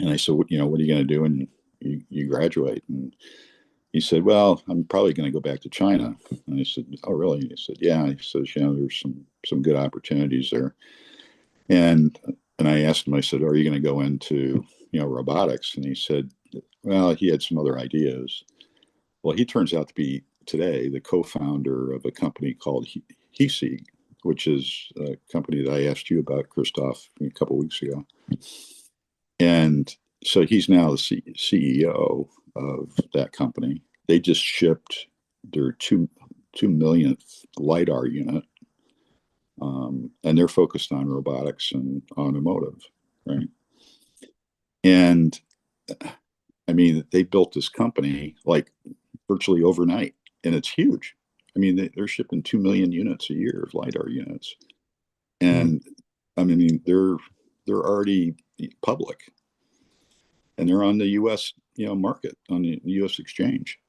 Speaker 2: I said, what are you going to do when you graduate? And he said, well, I'm probably going to go back to China. And I said, oh, really? He said, yeah. He says, there's some good opportunities there. And I asked him, I said, are you going to go into, robotics? And he said, well, he had some other ideas. Well, he turns out to be today the co-founder of a company called Hesig, which is a company that I asked you about, Christoph, a couple of weeks ago. And so he's now the CEO of that company. They just shipped their 2 millionth LiDAR unit, and they're focused on robotics and automotive, right? And I mean, they built this company like virtually overnight, and it's huge. I mean, they're shipping 2 million units a year of LiDAR units, and I mean, they're already public, and they're on the U.S. market, on the U.S. exchange.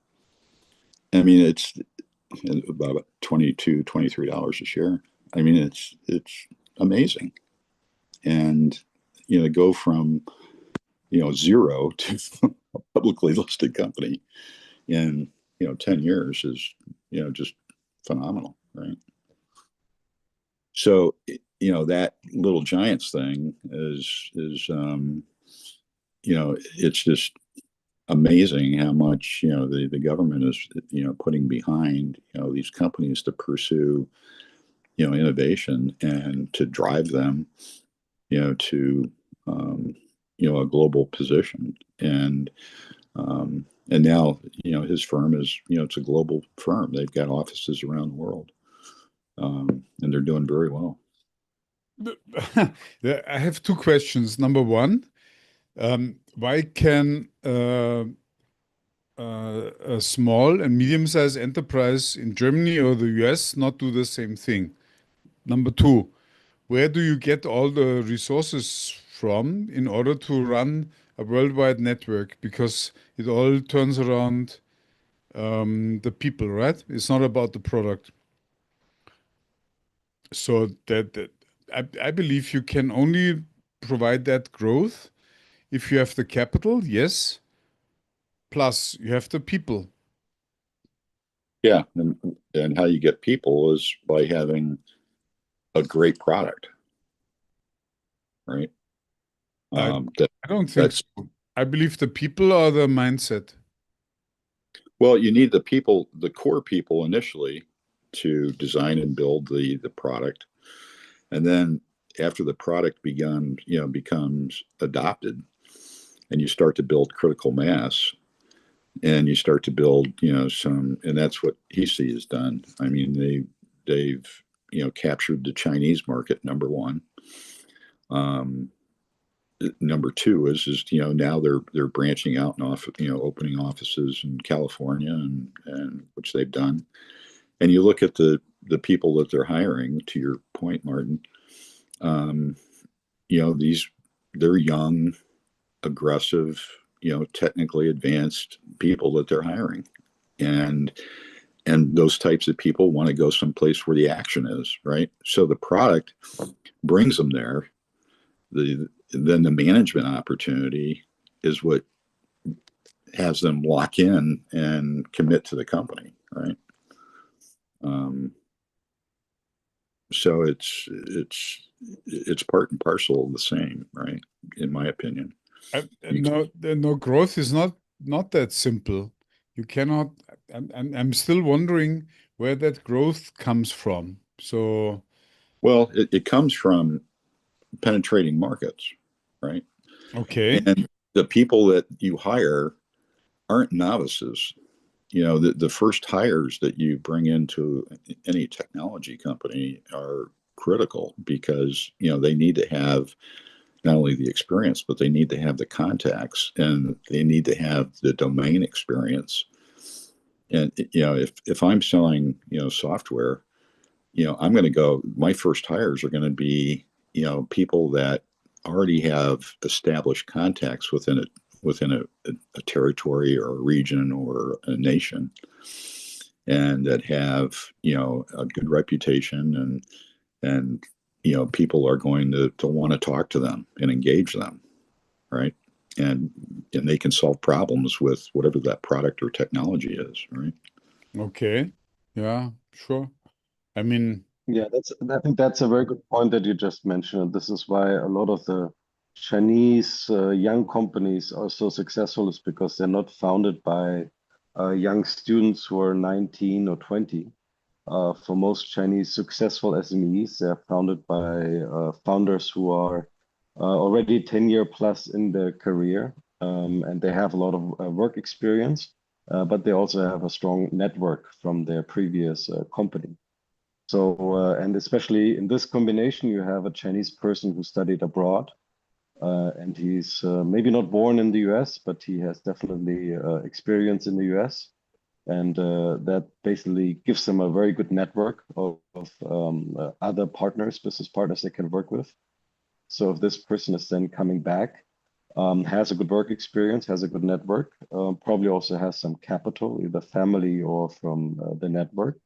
Speaker 2: I mean, it's about $22-23 a share. I mean, it's amazing, and go from 0 to publicly listed company in 10 years is just phenomenal, right? So that Little Giants thing is it's just amazing how much the government is putting behind these companies to pursue innovation and to drive them to a global position. And now his firm is it's a global firm. They've got offices around the world, and they're doing very well.
Speaker 1: I have two questions. Number one, why can a small and medium-sized enterprise in Germany or the US not do the same thing? Number two, where do you get all the resources from in order to run a worldwide network? Because it all turns around the people, right? It's not about the product. So I believe you can only provide that growth if you have the capital, yes, plus you have the people.
Speaker 2: Yeah, and how you get people is by having a great product, right?
Speaker 1: I don't think so. I believe the people are the mindset.
Speaker 2: Well, you need the people, the core people initially to design and build the product. And then after the product becomes adopted and you start to build critical mass and you start to build, and that's what Hisi has done. I mean, they've captured the Chinese market, number one. Number two is now they're branching out and opening offices in California and which they've done. And you look at the people that they're hiring, to your point, Martin, they're young, aggressive, technically advanced people that they're hiring. And those types of people want to go someplace where the action is, right? So the product brings them there. Then the management opportunity is what has them lock in and commit to the company, right? So it's part and parcel of the same, right? In my opinion.
Speaker 1: No, growth is not that simple. You cannot. I'm still wondering where that growth comes from. So,
Speaker 2: well, it comes from penetrating markets, right?
Speaker 1: okay.
Speaker 2: And the people that you hire aren't novices. The first hires that you bring into any technology company are critical because they need to have not only the experience, but they need to have the contacts and they need to have the domain experience. And if I'm selling software, I'm going to go. My first hires are going to be people that already have established contacts within a territory or a region or a nation, and that have a good reputation and people are going to want to talk to them and engage them, right? And they can solve problems with whatever that product or technology is, right?
Speaker 1: Okay. Yeah, sure. I mean,
Speaker 3: Yeah, I think that's a very good point that you just mentioned. This is why a lot of the Chinese young companies are so successful is because they're not founded by young students who are 19 or 20. For most Chinese successful SMEs, they're founded by founders who are already 10-year plus in their career, and they have a lot of work experience, but they also have a strong network from their previous company. So, and especially in this combination, you have a Chinese person who studied abroad, and he's maybe not born in the US, but he has definitely experience in the US. And that basically gives them a very good network of other partners, business partners they can work with. So if this person is then coming back, has a good work experience, has a good network, probably also has some capital, either family or from the network,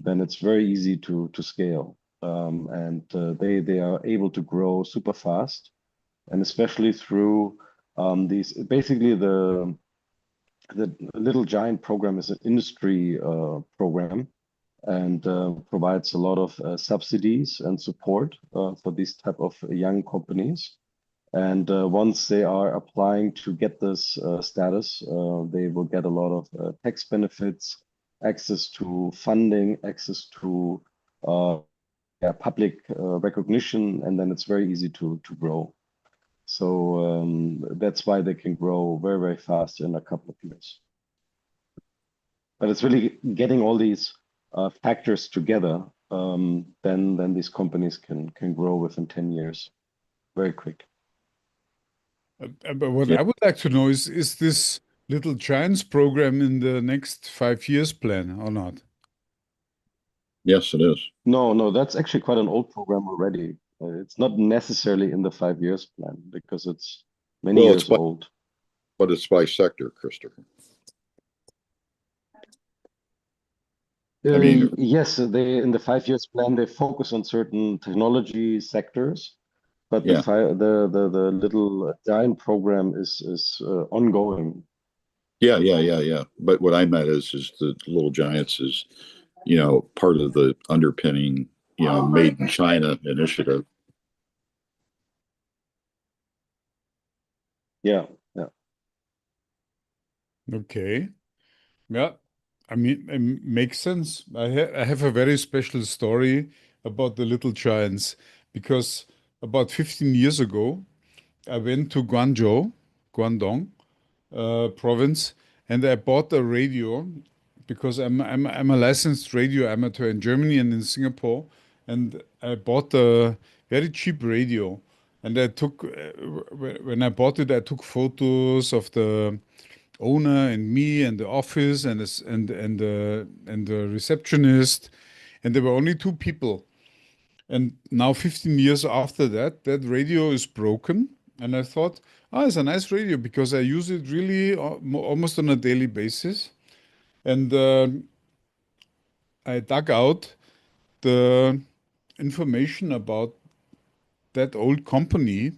Speaker 3: then it's very easy to scale. And they are able to grow super fast, and especially through These basically the Little Giant program is an industry program and provides a lot of subsidies and support for these type of young companies. And once they are applying to get this status, they will get a lot of tax benefits, access to funding, access to public recognition, and then it's very easy to grow. So that's why they can grow very, very fast in a couple of years. But it's really getting all these factors together, then these companies can grow within 10 years, very quick.
Speaker 1: But what
Speaker 2: Yeah.
Speaker 1: I would like to know is this Little Giants program in the next 5 years plan or not?
Speaker 2: Yes, it is.
Speaker 3: No, that's actually quite an old program already. It's not necessarily in the 5 years plan because it's many
Speaker 2: Well,
Speaker 3: years old.
Speaker 2: But it's by sector, Christopher. I mean,
Speaker 3: Yes, they in the 5 years plan they focus on certain technology sectors, but
Speaker 2: Yeah.
Speaker 3: the Little Giant program is ongoing.
Speaker 2: Yeah. But what I meant is the Little Giants is, part of the underpinning, Made in China initiative.
Speaker 3: Yeah.
Speaker 1: Okay. Yeah. I mean, it makes sense. I have a very special story about the Little Giants because about 15 years ago, I went to Guangzhou, Guangdong province, and I bought a radio because I'm a licensed radio amateur in Germany and in Singapore, and I bought a very cheap radio, and I took when I bought it, I took photos of the owner and me and the office and the receptionist, and there were only two people. And now 15 years after that, that radio is broken. And I thought, it's a nice radio because I use it really almost on a daily basis. And I dug out the information about that old company,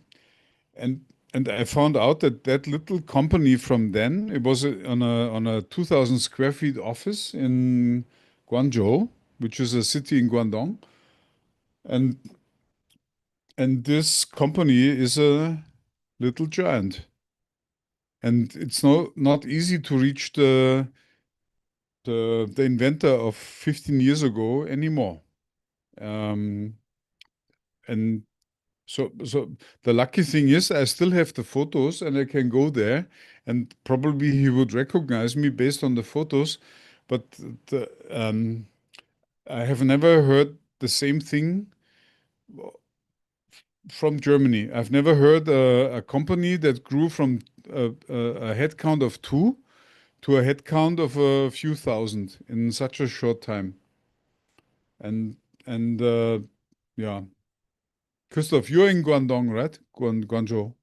Speaker 1: and I found out that that little company from then, it was on a 2,000 square feet office in Guangzhou, which is a city in Guangdong, and this company is a Little Giant, and it's not easy to reach the inventor of 15 years ago anymore. And so the lucky thing is I still have the photos and I can go there, and probably he would recognize me based on the photos, but I have never heard the same thing from Germany. I've never heard a company that grew from a head count of 2 to a head count of a few thousand in such a short time. And yeah, Christoph, you're in Guangdong, right? Guangzhou.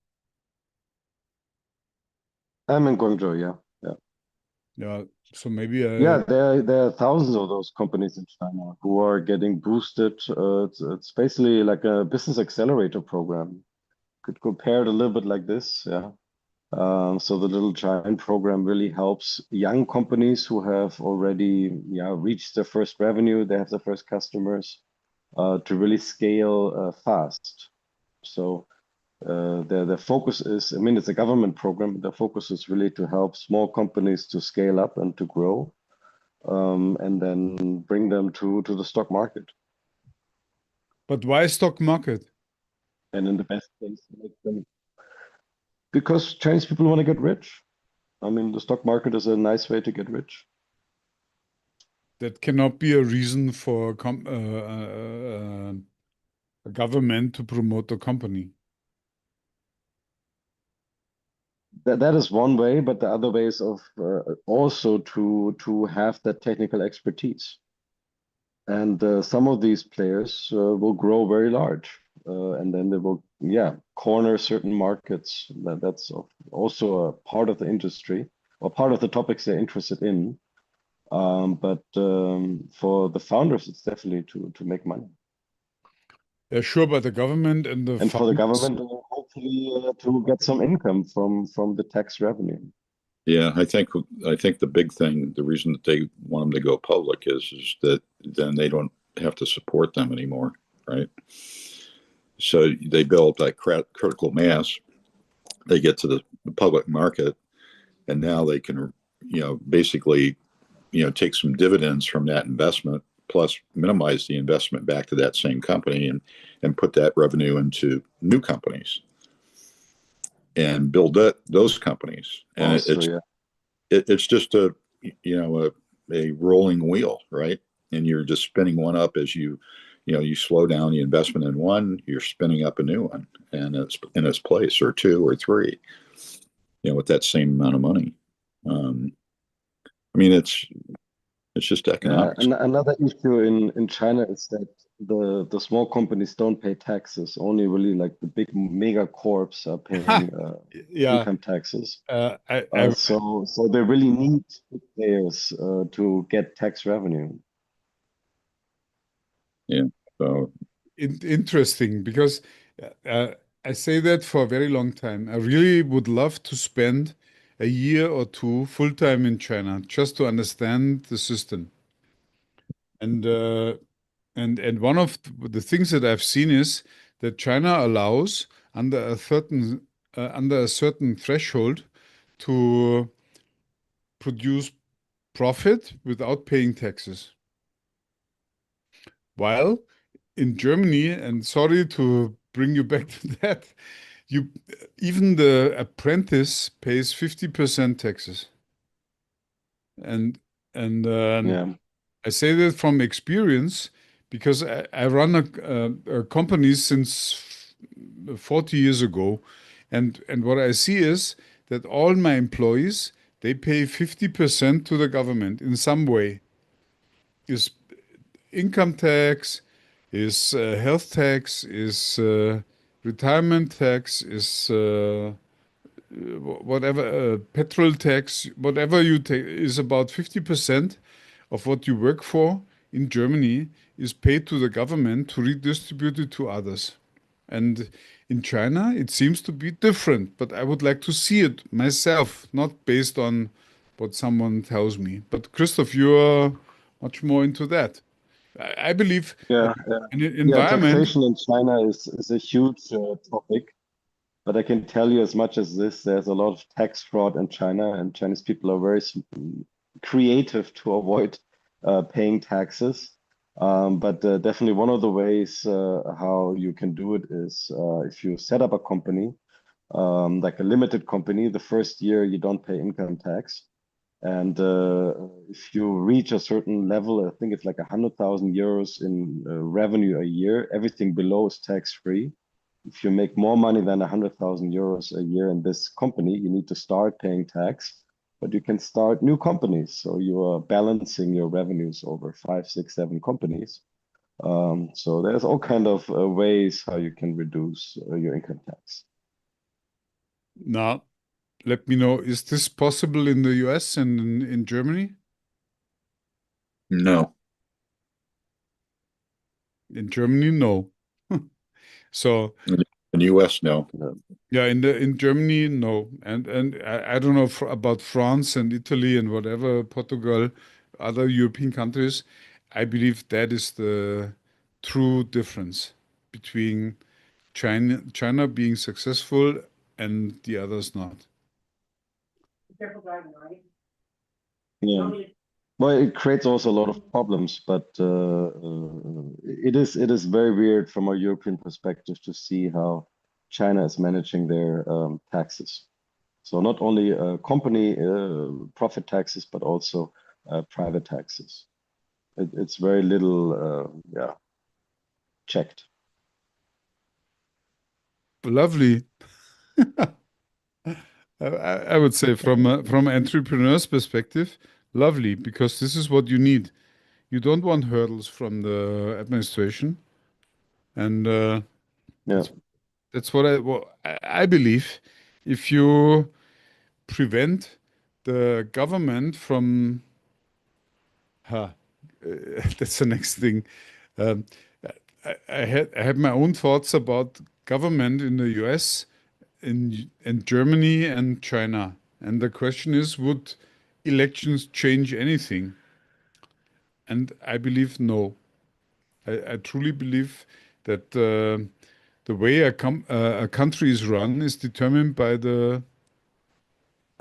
Speaker 3: I'm in Guangzhou, yeah.
Speaker 1: Yeah. So maybe
Speaker 3: Yeah, there are thousands of those companies in China who are getting boosted. It's basically like a business accelerator program. Could compare it a little bit like this, yeah. So the Little Giant program really helps young companies who have already reached their first revenue, they have their first customers, to really scale fast. So the focus is, I mean, it's a government program. The focus is really to help small companies to scale up and to grow, and then bring them to the stock market.
Speaker 1: But why stock market?
Speaker 3: And in the best case, make them, because Chinese people want to get rich. I mean, the stock market is a nice way to get rich.
Speaker 1: That cannot be a reason for a government to promote a company.
Speaker 3: That is one way, but the other way is of also to have that technical expertise. And some of these players will grow very large, and then they will, corner certain markets. That's also a part of the industry or part of the topics they're interested in. But for the founders, it's definitely to make money.
Speaker 1: Yeah, sure, but the government and the
Speaker 3: And for the
Speaker 1: founders,
Speaker 3: government, actually to get some income from the tax revenue.
Speaker 2: Yeah, I think the big thing, the reason that they want them to go public is that then they don't have to support them anymore, right? So they build that critical mass, they get to the public market, and now they can, basically, take some dividends from that investment, plus minimize the investment back to that same company and put that revenue into new companies and build those companies. And
Speaker 3: Also,
Speaker 2: it's just a rolling wheel, right? And you're just spinning one up as you slow down the investment in one, you're spinning up a new one, and it's in its place, or two or three, with that same amount of money. I mean, it's just
Speaker 3: yeah.
Speaker 2: economics.
Speaker 3: And another issue in China is that the small companies don't pay taxes. Only really like the big mega corps are paying
Speaker 1: Yeah.
Speaker 3: income taxes.
Speaker 1: I
Speaker 3: So they really need big players to get tax revenue.
Speaker 2: Yeah. So
Speaker 1: interesting because I say that for a very long time. I really would love to spend a year or two full time in China just to understand the system. And one of the things that I've seen is that China allows under a certain threshold to produce profit without paying taxes. While in Germany, and sorry to bring you back to that, even the apprentice pays 50% taxes. And
Speaker 3: Yeah.
Speaker 1: I say that from experience because I run a company since 40 years ago, and what I see is that all my employees, they pay 50% to the government in some way. Is income tax, is health tax, is retirement tax, is whatever, petrol tax, whatever you take, is about 50% of what you work for in Germany is paid to the government to redistribute it to others. And in China, it seems to be different, but I would like to see it myself, not based on what someone tells me. But Christoph, you are much more into that. I believe
Speaker 3: Yeah.
Speaker 1: an
Speaker 3: Yeah.
Speaker 1: environment.
Speaker 3: Taxation in China is a huge topic. But I can tell you as much as this, there's a lot of tax fraud in China, and Chinese people are very creative to avoid paying taxes. But definitely one of the ways how you can do it is if you set up a company, like a limited company, the first year you don't pay income tax. And if you reach a certain level, I think it's like 100,000 euros in revenue a year, everything below is tax free. If you make more money than 100,000 euros a year in this company, you need to start paying tax, but you can start new companies. So you are balancing your revenues over 5, 6, 7 companies. So there's all kind of ways how you can reduce your income tax.
Speaker 1: Now, let me know, is this possible in the US and in Germany?
Speaker 2: no.
Speaker 1: In Germany, no. So
Speaker 2: In the U.S., no.
Speaker 1: yeah, in Germany, no, and I don't know about France and Italy and whatever, Portugal, other European countries. I believe that is the true difference between China being successful and the others not.
Speaker 3: Yeah. Well, it creates also a lot of problems, but it is very weird from a European perspective to see how China is managing their taxes. So not only company profit taxes, but also private taxes. It's very little, yeah, checked.
Speaker 1: Lovely. I would say from an entrepreneur's perspective, lovely, because this is what you need. You don't want hurdles from the administration, and
Speaker 3: Yeah.
Speaker 1: that's what I believe. If you prevent the government from, ha, that's the next thing. Um, I had my own thoughts about government in the US in Germany and China. And the question is, would elections change anything? And I believe no. I truly believe that the way a country is run is determined by the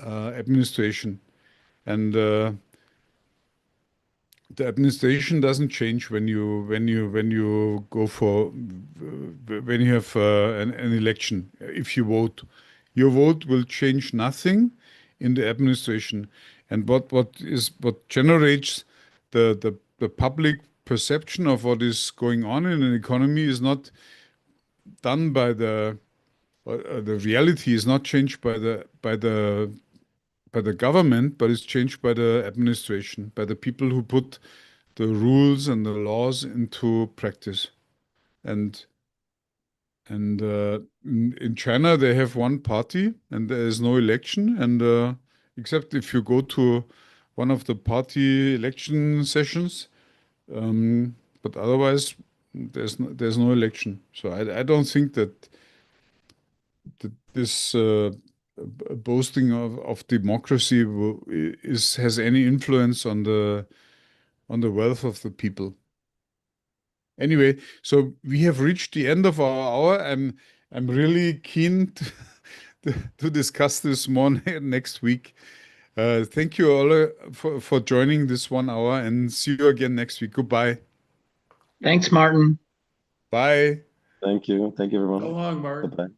Speaker 1: administration. And the administration doesn't change when you go for when you have an election. If you vote, your vote will change nothing in the administration. And what generates the public perception of what is going on in an economy is not done by the reality is not changed by the government, but it's changed by the administration, by the people who put the rules and the laws into practice. And in China, they have one party and there is no election. And except if you go to one of the party election sessions, but otherwise there's no election. So I don't think that this boasting of democracy has any influence on the wealth of the people. Anyway, so we have reached the end of our hour. I'm really keen to discuss this more next week. Thank you all for joining this 1 hour, and see you again next week. Goodbye.
Speaker 5: Thanks, Martin.
Speaker 1: Bye.
Speaker 3: Thank you. Thank you, everyone.
Speaker 4: So long, Martin.
Speaker 3: Bye-bye.